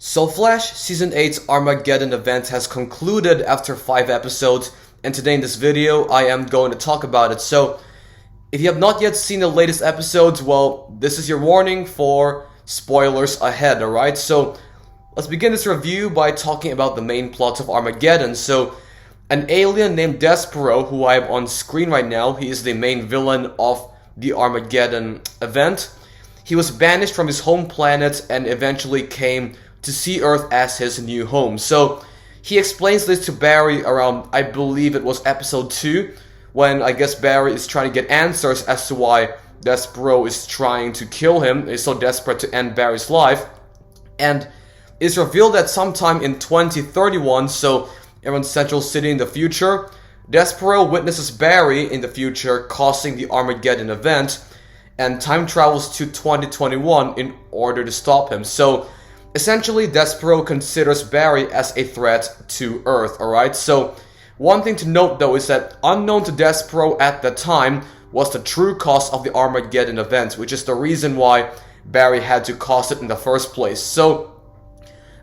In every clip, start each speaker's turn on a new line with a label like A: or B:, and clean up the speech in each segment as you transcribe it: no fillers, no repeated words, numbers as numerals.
A: So Flash Season 8's Armageddon event has concluded after 5 episodes, and today in this video I am going to talk about it. So if you have not yet seen the latest episodes, well, this is your warning for spoilers ahead, alright? So let's begin this review by talking about the main plot of Armageddon. So an alien named Despero, who I have on screen right now, he is the main villain of the Armageddon event. He was banished from his home planet and eventually came to see Earth as his new home. So he explains this to Barry around, I believe it was episode 2, when I guess Barry is trying to get answers as to why Despero is trying to kill him, is so desperate to end Barry's life. And it's revealed that sometime in 2031, so around Central City in the future, Despero witnesses Barry in the future causing the Armageddon event and time travels to 2021 in order to stop him. So essentially, Despero considers Barry as a threat to Earth, alright? So one thing to note though is that unknown to Despero at the time was the true cause of the Armageddon event, which is the reason why Barry had to cause it in the first place. So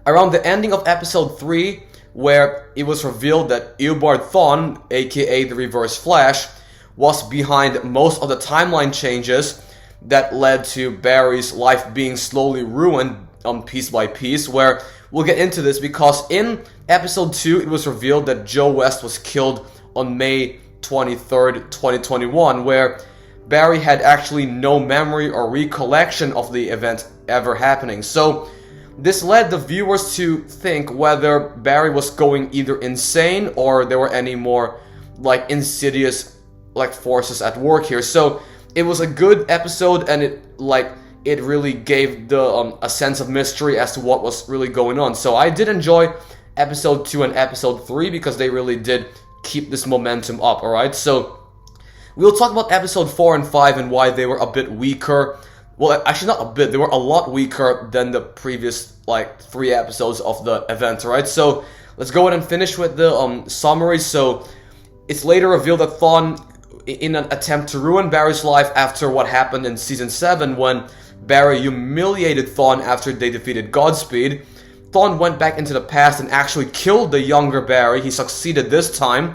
A: around the ending of episode 3, where it was revealed that Eobard Thawne, aka the Reverse Flash, was behind most of the timeline changes that led to Barry's life being slowly ruined piece by piece, where we'll get into this because in episode 2 it was revealed that Joe West was killed on May 23rd, 2021, where Barry had actually no memory or recollection of the event ever happening. So this led the viewers to think whether Barry was going either insane or there were any more like insidious like forces at work here. So it was a good episode, and it really gave the a sense of mystery as to what was really going on. So I did enjoy episode 2 and episode 3 because they really did keep this momentum up, alright? So we'll talk about episode 4 and 5 and why they were a bit weaker. Well, actually not a bit, they were a lot weaker than the previous, 3 episodes of the event, alright? So let's go ahead and finish with the summary. So it's later revealed that Thawne, in an attempt to ruin Barry's life after what happened in Season 7 when Barry humiliated Thawne after they defeated Godspeed, Thawne went back into the past and actually killed the younger Barry. He succeeded this time.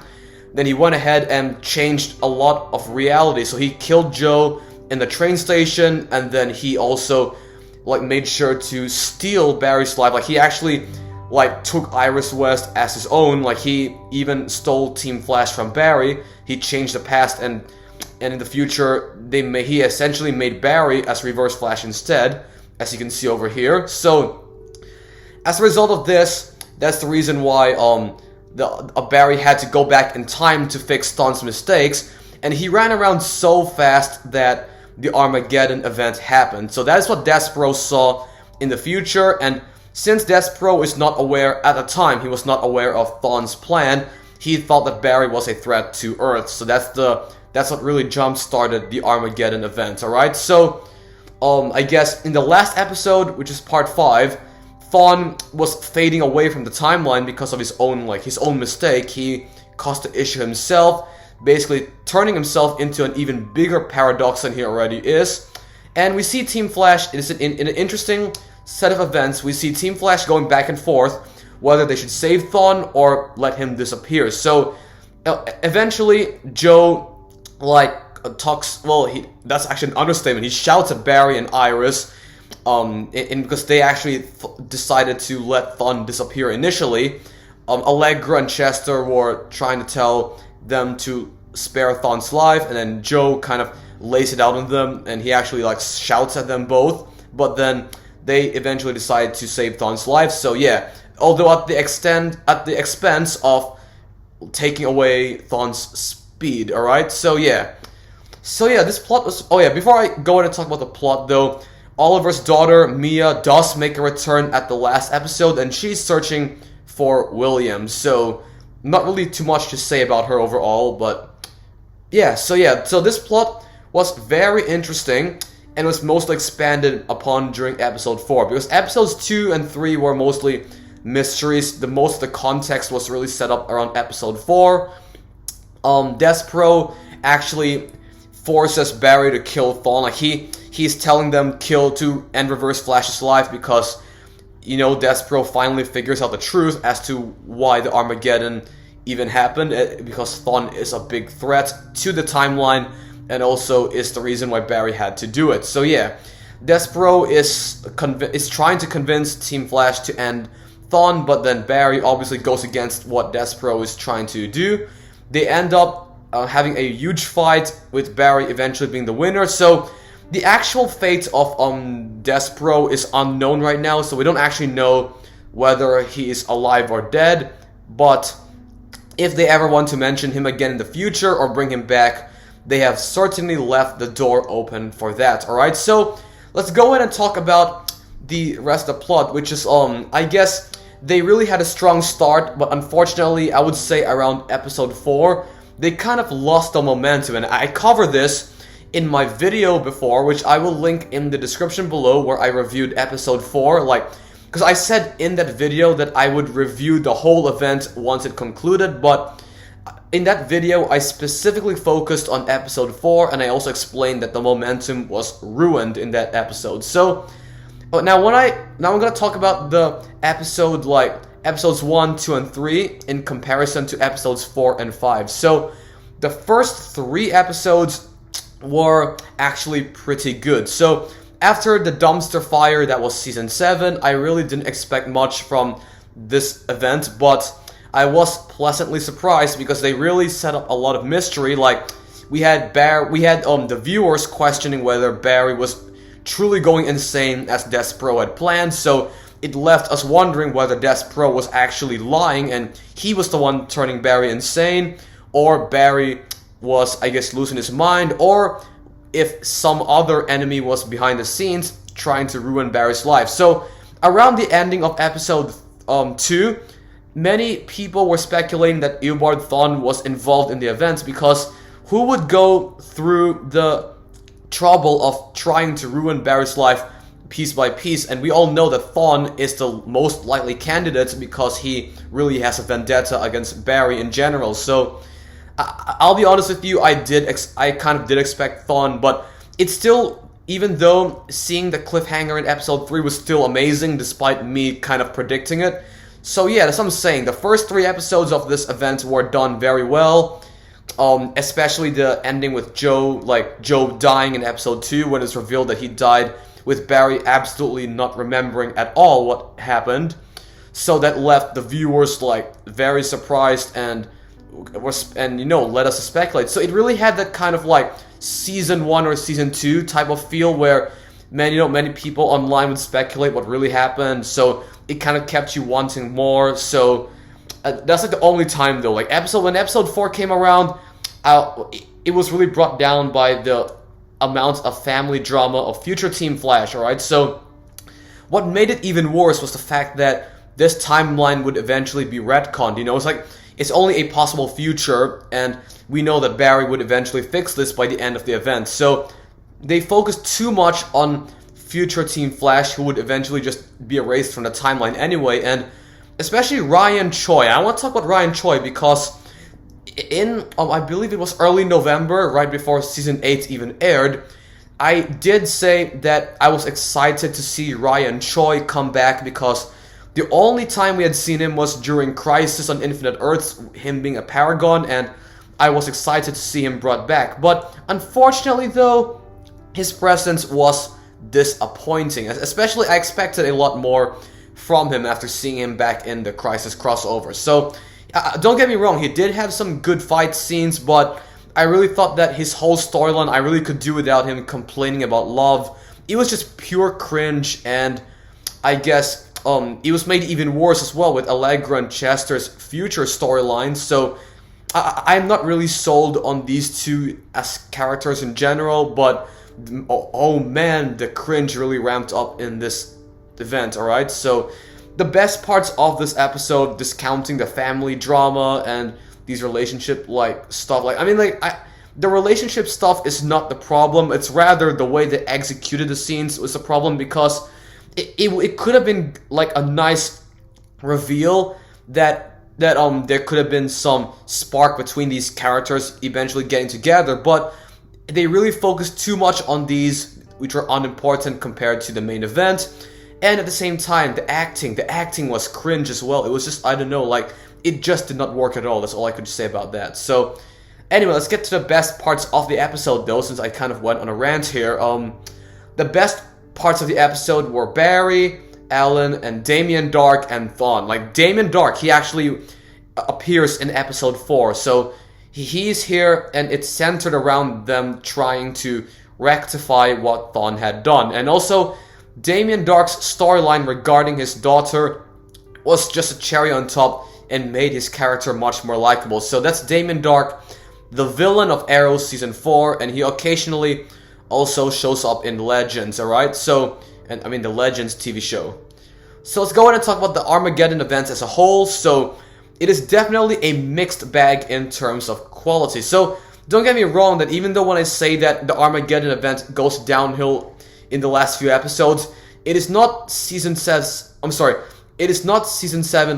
A: Then he went ahead and changed a lot of reality. So he killed Joe in the train station, and then he also made sure to steal Barry's life. He actually took Iris West as his own. He even stole Team Flash from Barry. He changed the past, and in the future he essentially made Barry as Reverse Flash instead, as you can see over here. So as a result of this, that's the reason why Barry had to go back in time to fix Thawne's mistakes, and he ran around so fast that the Armageddon event happened. So that is what Despero saw in the future, and since Despero is not aware at the time, he was not aware of Thawne's plan, he thought that Barry was a threat to Earth. So that's what really jump-started the Armageddon event, alright? So, I guess in the last episode, which is part 5, Thawne was fading away from the timeline because of his own mistake. He caused the issue himself, basically turning himself into an even bigger paradox than he already is. And we see Team Flash, in an interesting set of events, we see Team Flash going back and forth whether they should save Thawne or let him disappear. So eventually Joe talks, that's actually an understatement. He shouts at Barry and Iris because they actually decided to let Thawne disappear initially. Allegra and Chester were trying to tell them to spare Thawne's life, and then Joe kind of lays it out on them, and he actually shouts at them both, but then they eventually decide to save Thawne's life. So yeah, although at the expense of taking away Thawne's speed, alright? So yeah, this plot was... Oh yeah, before I go in and talk about the plot though, Oliver's daughter, Mia, does make a return at the last episode, and she's searching for William. So not really too much to say about her overall, but yeah, so this plot was very interesting and was mostly expanded upon during episode 4, because episodes 2 and 3 were mostly mysteries. Most of the context was really set up around episode 4. Despero actually forces Barry to kill Thawne. He's telling them to end Reverse Flash's life because Despero finally figures out the truth as to why the Armageddon even happened, because Thawne is a big threat to the timeline and also is the reason why Barry had to do it. So yeah, Despero is trying to convince Team Flash to end Thawne, but then Barry obviously goes against what Despero is trying to do. They end up having a huge fight, with Barry eventually being the winner. So the actual fate of Despero is unknown right now, so we don't actually know whether he is alive or dead. But if they ever want to mention him again in the future or bring him back, they have certainly left the door open for that. Alright, so let's go in and talk about the rest of the plot, which is, I guess they really had a strong start, but unfortunately, I would say around episode 4, they kind of lost the momentum. And I covered this in my video before, which I will link in the description below, where I reviewed episode 4, because I said in that video that I would review the whole event once it concluded, but in that video I specifically focused on episode 4, and I also explained that the momentum was ruined in that episode. So now I'm gonna talk about the episode, episodes 1, 2, and 3 in comparison to episodes 4 and 5. So the first 3 episodes were actually pretty good. So after the dumpster fire that was season 7, I really didn't expect much from this event, but I was pleasantly surprised because they really set up a lot of mystery. We had the viewers questioning whether Barry was truly going insane as Despero had planned, so it left us wondering whether Despero was actually lying and he was the one turning Barry insane, or Barry was, I guess, losing his mind, or if some other enemy was behind the scenes trying to ruin Barry's life. So around the ending of episode 2, many people were speculating that Eobard Thawne was involved in the events, because who would go through the trouble of trying to ruin Barry's life piece by piece? And we all know that Thawne is the most likely candidate because he really has a vendetta against Barry in general. So I'll be honest with you, I kind of did expect Thawne, but it's still, even though seeing the cliffhanger in episode 3 was still amazing despite me kind of predicting it. So yeah, that's what I'm saying. The first 3 episodes of this event were done very well. Especially the ending with Joe dying in episode 2, when it's revealed that he died with Barry absolutely not remembering at all what happened. So that left the viewers very surprised and led us to speculate. So it really had that kind of season 1 or season 2 type of feel, where many people online would speculate what really happened. So it kind of kept you wanting more. So that's the only time though. When episode 4 came around, it was really brought down by the amount of family drama of future Team Flash. Alright, so what made it even worse was the fact that this timeline would eventually be retconned. It's only a possible future, and we know that Barry would eventually fix this by the end of the event. So they focused too much on future Team Flash, who would eventually just be erased from the timeline anyway. And especially Ryan Choi. I want to talk about Ryan Choi because in, I believe it was early November, right before season 8 even aired, I did say that I was excited to see Ryan Choi come back, because the only time we had seen him was during Crisis on Infinite Earths, him being a Paragon, and I was excited to see him brought back. But unfortunately though, his presence was disappointing. Especially, I expected a lot more from him after seeing him back in the Crisis crossover. So, don't get me wrong, he did have some good fight scenes, but I really thought that his whole storyline, I really could do without him complaining about love. It was just pure cringe, and I guess it was made even worse as well with Allegra and Chester's future storylines. So I'm not really sold on these two as characters in general, but oh man, the cringe really ramped up in this event. Alright, so the best parts of this episode, discounting the family drama and these relationship stuff, the relationship stuff is not the problem. It's rather the way they executed the scenes was the problem, because it could have been a nice reveal that there could have been some spark between these characters eventually getting together, but they really focused too much on these, which are unimportant compared to the main event. And at the same time, the acting was cringe as well. It was just, I don't know, like, it just did not work at all. That's all I could say about that. So, anyway, let's get to the best parts of the episode, though, since I kind of went on a rant here. The best parts of the episode were Barry, Alan, and Damien Dark and Thawne. Like, Damien Dark, he actually appears in episode 4, so he's here, and it's centered around them trying to rectify what Thawne had done. And also, Damien Dark's storyline regarding his daughter was just a cherry on top and made his character much more likable. So that's Damien Dark, the villain of Arrow Season 4, and he occasionally also shows up in Legends, alright? So, and I mean the Legends TV show. So let's go ahead and talk about the Armageddon events as a whole. So, it is definitely a mixed bag in terms of quality. So, don't get me wrong that even though when I say that the Armageddon event goes downhill in the last few episodes, it is not season 7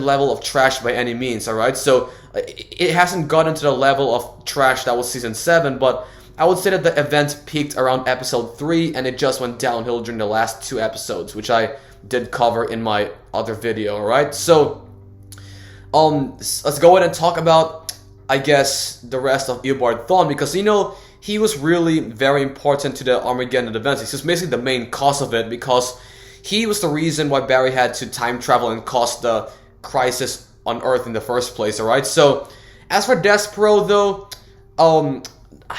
A: level of trash by any means, alright? So, it hasn't gotten to the level of trash that was season 7, but I would say that the event peaked around episode 3, and it just went downhill during the last 2 episodes, which I did cover in my other video, alright? So, let's go ahead and talk about, I guess, the rest of Eobard Thawne, because, you know, he was really very important to the Armageddon events. He's just basically the main cause of it, because he was the reason why Barry had to time travel and cause the crisis on Earth in the first place, alright? So, as for Despero, though,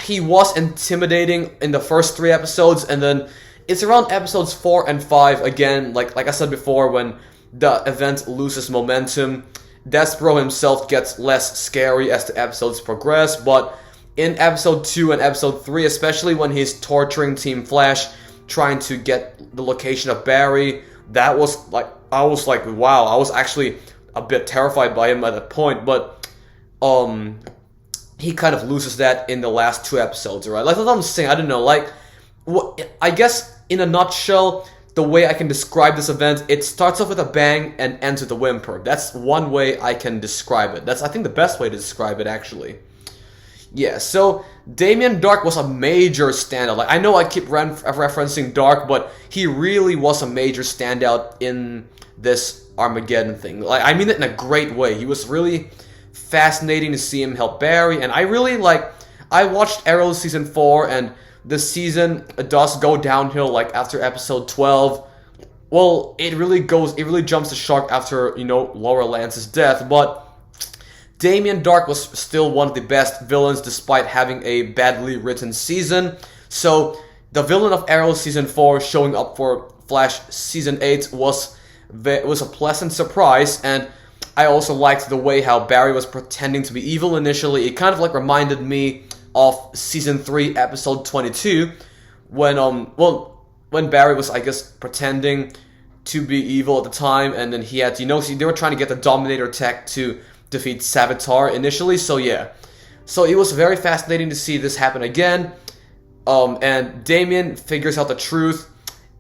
A: he was intimidating in the first 3 episodes, and then it's around episodes 4 and 5, again, like I said before, when the event loses momentum, Despero himself gets less scary as the episodes progress, but in episode 2 and episode 3, especially when he's torturing Team Flash, trying to get the location of Barry, that was like, I was like, wow, I was actually a bit terrified by him at that point, but, he kind of loses that in the last 2 episodes, right? Like, that's what I'm saying, I don't know, like, I guess, in a nutshell, the way I can describe this event, it starts off with a bang and ends with a whimper. That's one way I can describe it. That's, I think, the best way to describe it, actually. Yeah, so Damien Dark was a major standout. Like, I know I keep referencing Dark, but he really was a major standout in this Armageddon thing. Like, I mean it in a great way. He was really fascinating to see him help Barry, and I really, like, I watched Arrow Season 4, and the season does go downhill, like, after episode 12. Well, it really jumps the shark after, you know, Laura Lance's death, but Damien Dark was still one of the best villains despite having a badly written season. So, the villain of Arrow Season 4 showing up for Flash Season 8 was a pleasant surprise, and I also liked the way how Barry was pretending to be evil initially. It kind of, like, reminded me of Season 3, Episode 22, when Barry was, I guess, pretending to be evil at the time, and then he had, you know, they were trying to get the Dominator tech to defeat Savitar initially, so yeah. So it was very fascinating to see this happen again, and Damien figures out the truth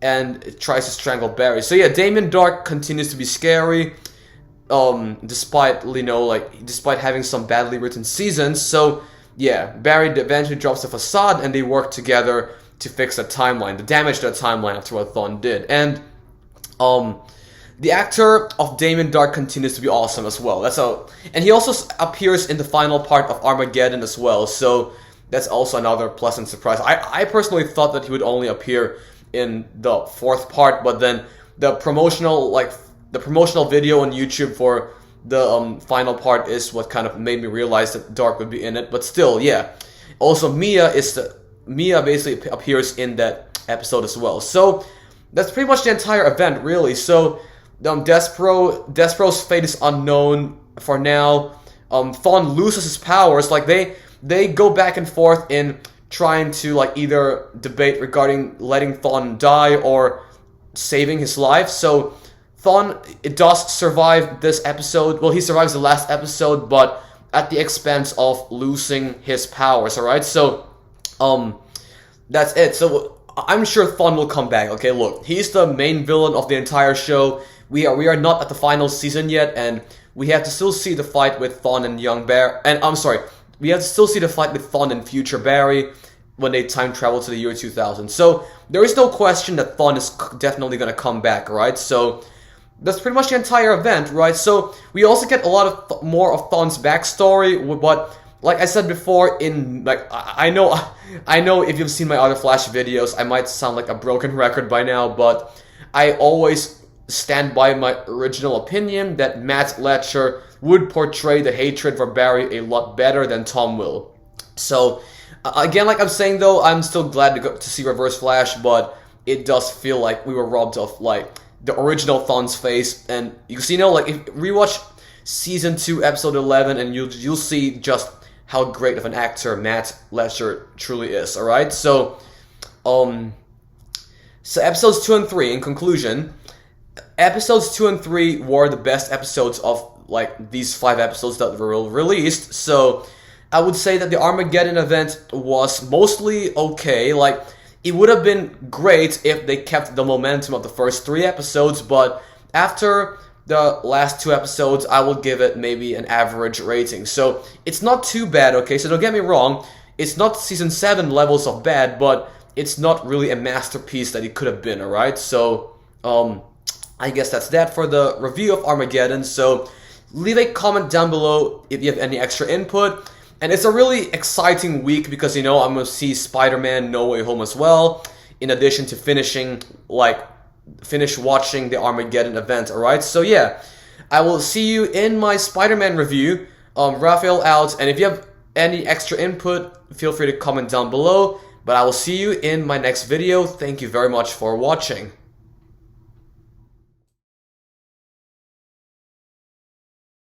A: and tries to strangle Barry. So yeah, Damien Dark continues to be scary, despite, you know, like, despite having some badly written seasons, so yeah, Barry eventually drops the facade, and they work together to fix the timeline, to damage the timeline after what Thawne did. And, the actor of Damien Dark continues to be awesome as well. And he also appears in the final part of Armageddon as well, so that's also another pleasant surprise. I personally thought that he would only appear in the 4th part, but then the promotional video on YouTube for the final part is what kind of made me realize that Dark would be in it. But still, yeah. Also, Mia basically appears in that episode as well. So that's pretty much the entire event, really. So Despero's fate is unknown for now. Thawne loses his powers. Like, they go back and forth in trying to, like, either debate regarding letting Thawne die or saving his life. So Thawne, it does survive this episode. Well, he survives the last episode, but at the expense of losing his powers, alright? So, that's it. So, I'm sure Thawne will come back, okay? Look, he's the main villain of the entire show. We are not at the final season yet, and we have to still see the fight with Thawne and young Barry. And, I'm sorry, we have to still see the fight with Thawne and future Barry. when they time travel to the year 2000. So there is no question that Thawne is definitely going to come back, right? So that's pretty much the entire event, right? So we also get a lot of more of Thawne's backstory, but like I said before, I know if you've seen my other Flash videos, I might sound like a broken record by now, but I always stand by my original opinion that Matt Letcher would portray the hatred for Barry a lot better than Tom will. So again, like I'm saying though, I'm still glad to see Reverse Flash, but it does feel like we were robbed of like the original Thawne's face, and you see, like if rewatch season 2 episode 11, and you'll see just how great of an actor Matt Letcher truly is. All right, so episodes 2 and 3. In conclusion, episodes 2 and 3 were the best episodes of like these 5 episodes that were released. So I would say that the Armageddon event was mostly okay. Like, it would have been great if they kept the momentum of the first 3 episodes, but after the last 2 episodes, I will give it maybe an average rating. So it's not too bad, okay? So don't get me wrong, it's not season 7 levels of bad, but it's not really a masterpiece that it could have been, alright? So, I guess that's that for the review of Armageddon. So leave a comment down below if you have any extra input. And it's a really exciting week because, I'm going to see Spider-Man No Way Home as well, in addition to finish watching the Armageddon event, alright? So yeah, I will see you in my Spider-Man review. Raphael out, and if you have any extra input, feel free to comment down below. But I will see you in my next video. Thank you very much for watching.